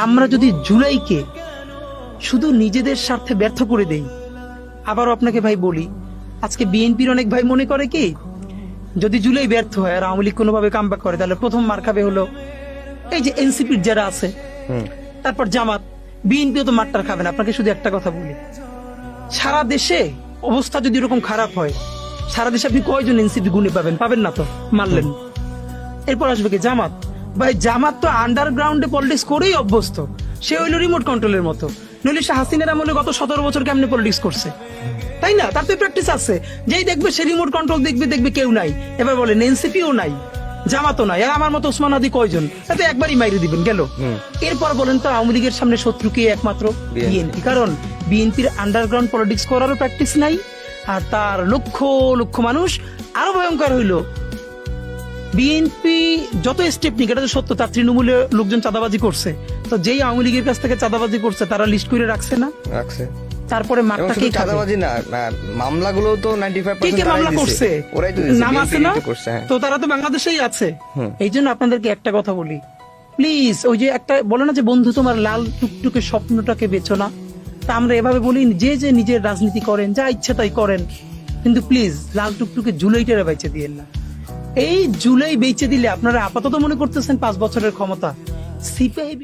আমরা যদি জুলাইকে শুধু নিজেদের স্বার্থে ব্যর্থ করে দেই, আবারও আপনাকে ভাই বলি, আজকে বিএনপির অনেক ভাই মনে করে কি, যদি জুলাই ব্যর্থ হয় আর আওয়ামী লীগ কোনোভাবে কামব্যাক করে, তাহলে প্রথম মার খাবে হলো এই যে এনসিপির যারা আছে, তারপর জামাত। বিএনপিও তো মারটার খাবে না। আপনাকে শুধু একটা কথা বলি, সারা দেশে অবস্থা যদি এরকম খারাপ হয়, সারা দেশে আপনি কয়জন এনসিপি গুণে পাবেন? পাবেন না তো, মারলেন। এরপর আসবে কি জামাত। ভাই জামাত তো আন্ডারগ্রাউন্ডে পলিটিক্স করেই অভ্যস্ত, সে হইলো রিমোট কন্ট্রোলের মতো। নইলে সে হাসিনার আমলে গত 17 বছর কেমনে পলিটিক্স করছে, তাই না? তার তো প্র্যাকটিস আছে। যেই দেখবে সে রিমোট কন্ট্রোল দেখবে কেউ নাই। এবার বলেন এনসিপিও নাই, জামাতও নাই, আর আমার মতো ওসমান আদি কয়জন? এত একবারই মাইরে দিবেন গেল। এরপর বলেন তো আওয়ামী লীগের সামনে শত্রু কে? একমাত্র বিএনপি। কারণ বিএনপির আন্ডারগ্রাউন্ড পলিটিক্স করারও প্র্যাকটিস নাই, আর তার লক্ষ লক্ষ মানুষ। আরো ভয়ঙ্কর হইলো, বিএনপি যত স্টেপ নিক, এটা তো সত্য, তার তৃণমূলের লোকজন চাঁদাবাজি করছে। তো যেই আওয়ামী লীগের কাছ থেকে চাঁদাবাজি করছে তারা লিস্ট করে রাখছে না? রাখছে। তারপরে মাঠটা কে খাবে? চাঁদাবাজি না, মামলাগুলো তো 95% কে মামলা করছে? ওরাই তো দিছে, নাম আছে না? করছে, হ্যাঁ। তো তারা তো বাংলাদেশেই আছে। এই জন্য আপনাদেরকে একটা কথা বলি, প্লিজ, ওই যে একটা বলে না যে বন্ধু তোমার লাল টুকটুকে স্বপ্নটাকে বেচো না, তা আমরা এভাবে বলি, যে যে নিজের রাজনীতি করেন, যা ইচ্ছা তাই করেন, কিন্তু প্লিজ লাল টুকটুকে জুলাইটারে বেচে দিয়েন না। এই জুলাই বেচে দিলে আপনারা আপাতত মনে করতেছেন 5 বছরের ক্ষমতা। সিপিআই